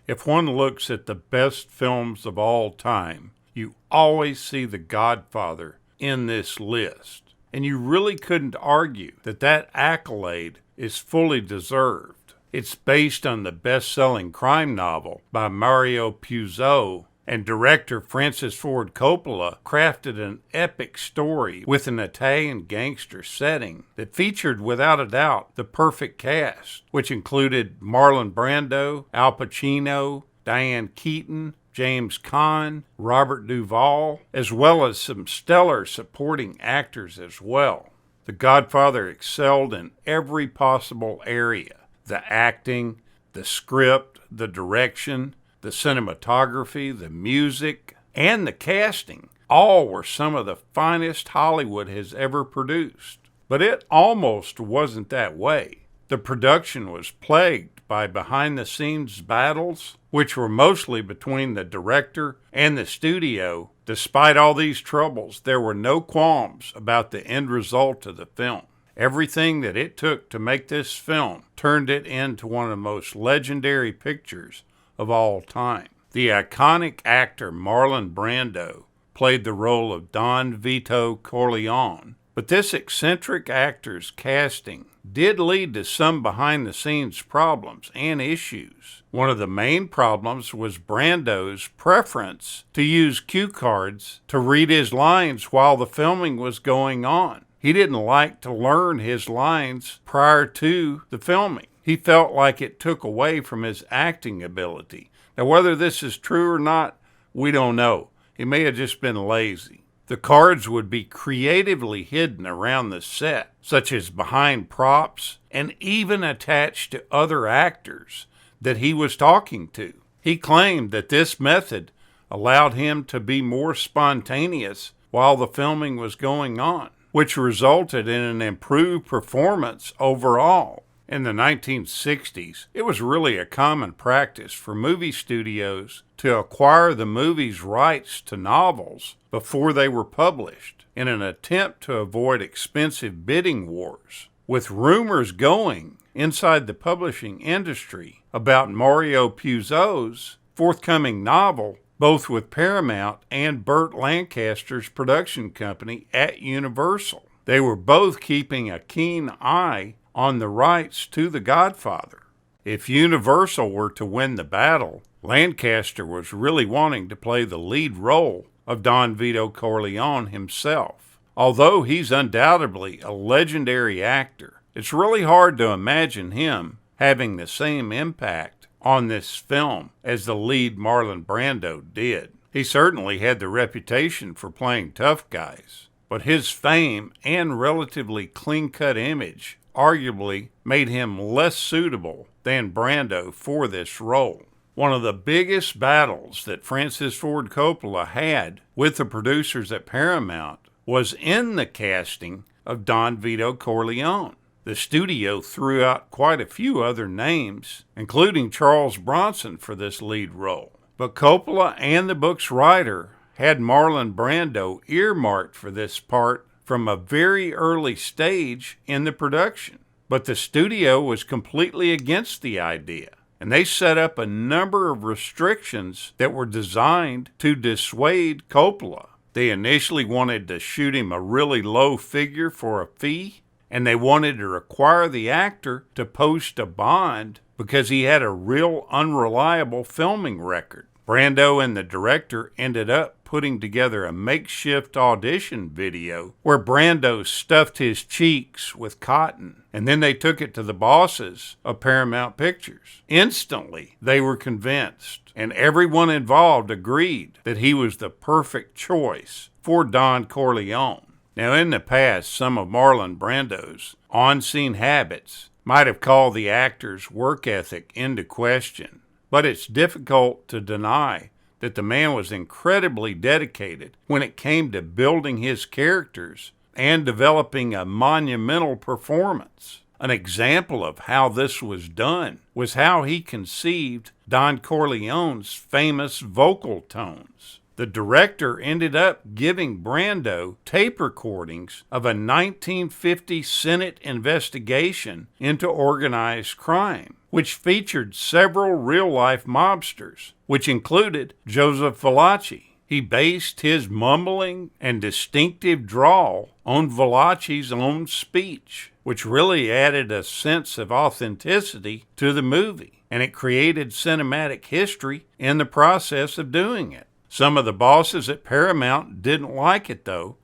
If one looks at the best films of all time, you always see The Godfather in this list. And you really couldn't argue that that accolade is fully deserved. It's based on the best-selling crime novel by Mario Puzo, and director Francis Ford Coppola crafted an epic story with an Italian gangster setting that featured, without a doubt, the perfect cast, which included Marlon Brando, Al Pacino, Diane Keaton, James Caan, Robert Duvall, as well as some stellar supporting actors as well. The Godfather excelled in every possible area: the acting, the script, the direction, the cinematography, the music, and the casting. All were some of the finest Hollywood has ever produced. But it almost wasn't that way. The production was plagued by behind-the-scenes battles, which were mostly between the director and the studio. Despite all these troubles, there were no qualms about the end result of the film. Everything that it took to make this film turned it into one of the most legendary pictures of all time. The iconic actor Marlon Brando played the role of Don Vito Corleone, but this eccentric actor's casting did lead to some behind-the-scenes problems and issues. One of the main problems was Brando's preference to use cue cards to read his lines while the filming was going on. He didn't like to learn his lines prior to the filming. He felt like it took away from his acting ability. Now, whether this is true or not, we don't know. He may have just been lazy. The cards would be creatively hidden around the set, such as behind props, and even attached to other actors that he was talking to. He claimed that this method allowed him to be more spontaneous while the filming was going on, which resulted in an improved performance overall. In the 1960s, it was really a common practice for movie studios to acquire the movie's rights to novels before they were published in an attempt to avoid expensive bidding wars. With rumors going inside the publishing industry about Mario Puzo's forthcoming novel, both with Paramount and Burt Lancaster's production company at Universal. They were both keeping a keen eye on the rights to The Godfather. If Universal were to win the battle, Lancaster was really wanting to play the lead role of Don Vito Corleone himself. Although he's undoubtedly a legendary actor, it's really hard to imagine him having the same impact on this film as the lead Marlon Brando did. He certainly had the reputation for playing tough guys, but his fame and relatively clean-cut image arguably made him less suitable than Brando for this role. One of the biggest battles that Francis Ford Coppola had with the producers at Paramount was in the casting of Don Vito Corleone. The studio threw out quite a few other names, including Charles Bronson, for this lead role. But Coppola and the book's writer had Marlon Brando earmarked for this part from a very early stage in the production. But the studio was completely against the idea, and they set up a number of restrictions that were designed to dissuade Coppola. They initially wanted to shoot him a really low figure for a fee, and they wanted to require the actor to post a bond because he had a real unreliable filming record. Brando and the director ended up putting together a makeshift audition video where Brando stuffed his cheeks with cotton, and then they took it to the bosses of Paramount Pictures. Instantly, they were convinced, and everyone involved agreed that he was the perfect choice for Don Corleone. Now, in the past, some of Marlon Brando's on-scene habits might have called the actor's work ethic into question, but it's difficult to deny that the man was incredibly dedicated when it came to building his characters and developing a monumental performance. An example of how this was done was how he conceived Don Corleone's famous vocal tones. The director ended up giving Brando tape recordings of a 1950 Senate investigation into organized crime. which featured several real-life mobsters, which included Joseph Valachi. He based his mumbling and distinctive drawl on Valachi's own speech, which really added a sense of authenticity to the movie, and it created cinematic history in the process of doing it. Some of the bosses at Paramount didn't like it, though,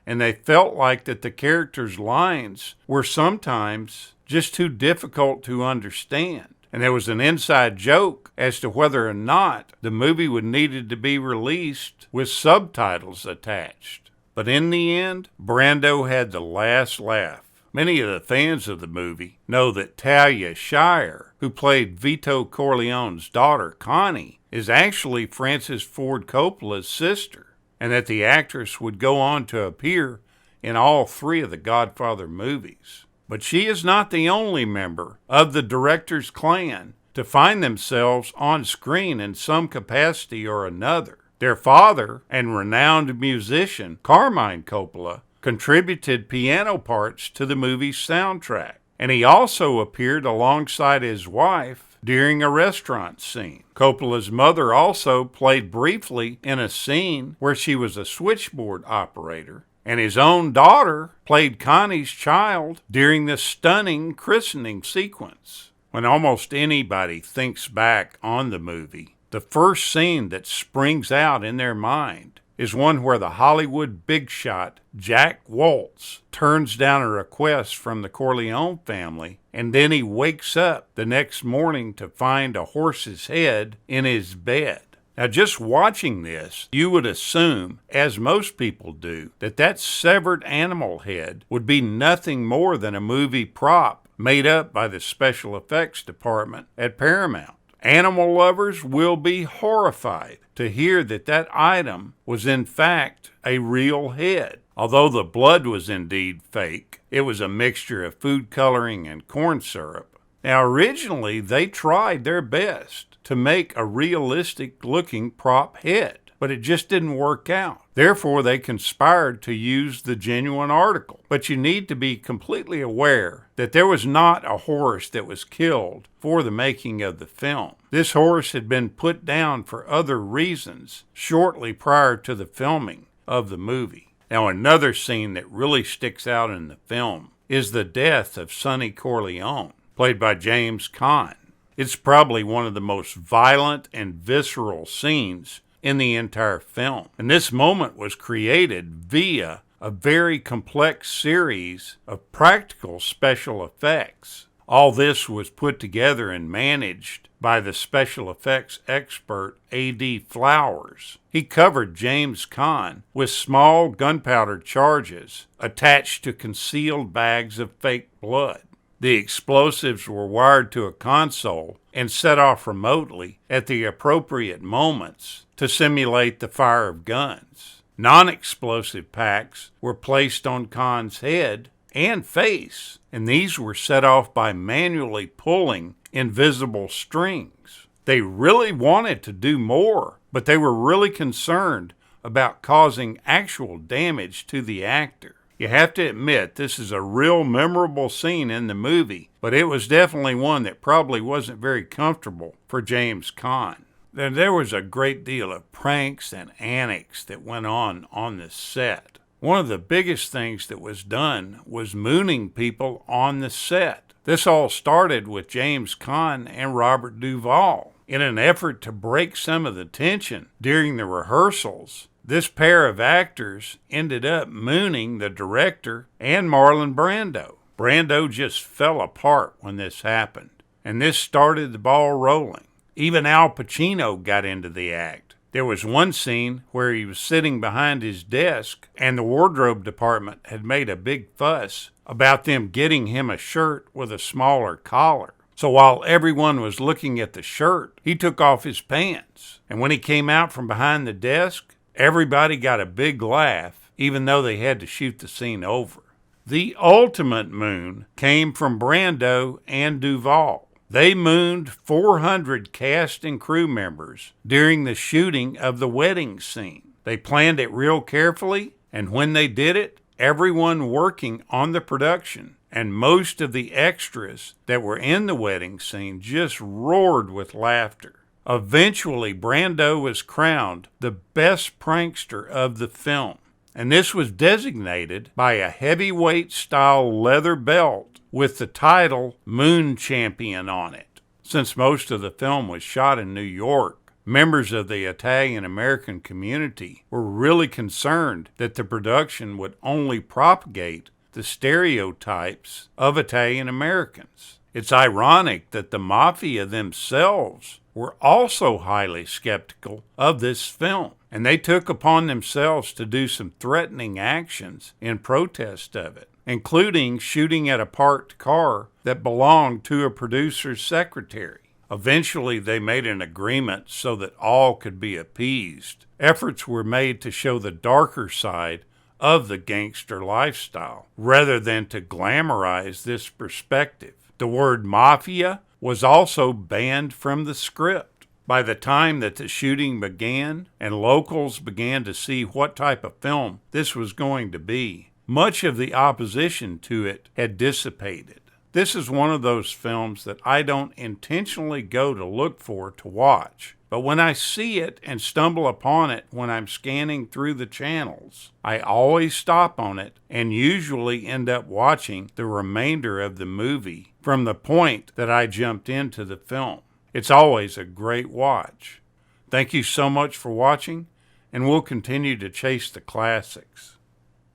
and they felt like that the characters' lines were sometimes just too difficult to understand. And there was an inside joke as to whether or not the movie would needed to be released with subtitles attached. But in the end, Brando had the last laugh. Many of the fans of the movie know that Talia Shire, who played Vito Corleone's daughter, Connie, is actually Francis Ford Coppola's sister, and that the actress would go on to appear in all three of the Godfather movies. But she is not the only member of the director's clan to find themselves on screen in some capacity or another. Their father and renowned musician, Carmine Coppola, contributed piano parts to the movie's soundtrack, and he also appeared alongside his wife during a restaurant scene. Coppola's mother also played briefly in a scene where she was a switchboard operator, and his own daughter played Connie's child during the stunning christening sequence. When almost anybody thinks back on the movie, the first scene that springs out in their mind is one where the Hollywood big shot Jack Waltz turns down a request from the Corleone family, and then he wakes up the next morning to find a horse's head in his bed. Now, just watching this, you would assume, as most people do, that that severed animal head would be nothing more than a movie prop made up by the special effects department at Paramount. Animal lovers will be horrified to hear that that item was in fact a real head. Although the blood was indeed fake, it was a mixture of food coloring and corn syrup. Now, originally, they tried their best to make a realistic-looking prop head, but it just didn't work out. Therefore, they conspired to use the genuine article. But you need to be completely aware that there was not a horse that was killed for the making of the film. This horse had been put down for other reasons shortly prior to the filming of the movie. Now, another scene that really sticks out in the film is the death of Sonny Corleone, played by James Caan. It's probably one of the most violent and visceral scenes in the entire film. And this moment was created via a very complex series of practical special effects. All this was put together and managed by the special effects expert A.D. Flowers. He covered James Caan with small gunpowder charges attached to concealed bags of fake blood. The explosives were wired to a console and set off remotely at the appropriate moments to simulate the fire of guns. Non-explosive packs were placed on Caan's head and face, and these were set off by manually pulling invisible strings. They really wanted to do more, but they were really concerned about causing actual damage to the actor. You have to admit, this is a real memorable scene in the movie, but it was definitely one that probably wasn't very comfortable for James Caan. Then there was a great deal of pranks and antics that went on the set. One of the biggest things that was done was mooning people on the set. This all started with James Caan and Robert Duvall. In an effort to break some of the tension during the rehearsals, this pair of actors ended up mooning the director and Marlon Brando. Brando just fell apart when this happened, and this started the ball rolling. Even Al Pacino got into the act. There was one scene where he was sitting behind his desk, and the wardrobe department had made a big fuss about them getting him a shirt with a smaller collar. So while everyone was looking at the shirt, he took off his pants. And when he came out from behind the desk, everybody got a big laugh, even though they had to shoot the scene over. The ultimate moon came from Brando and Duvall. They mooned 400 cast and crew members during the shooting of the wedding scene. They planned it real carefully, and when they did it, everyone working on the production and most of the extras that were in the wedding scene just roared with laughter. Eventually, Brando was crowned the best prankster of the film, and this was designated by a heavyweight-style leather belt with the title Moon Champion on it. Since most of the film was shot in New York, members of the Italian-American community were really concerned that the production would only propagate the stereotypes of Italian-Americans. It's ironic that the Mafia themselves were also highly skeptical of this film, and they took upon themselves to do some threatening actions in protest of it, including shooting at a parked car that belonged to a producer's secretary. Eventually, they made an agreement so that all could be appeased. Efforts were made to show the darker side of the gangster lifestyle, rather than to glamorize this perspective. The word mafia was also banned from the script. By the time that the shooting began and locals began to see what type of film this was going to be, much of the opposition to it had dissipated. This is one of those films that I don't intentionally go to look for to watch, but when I see it and stumble upon it when I'm scanning through the channels, I always stop on it and usually end up watching the remainder of the movie from the point that I jumped into the film. It's always a great watch. Thank you so much for watching, and we'll continue to chase the classics.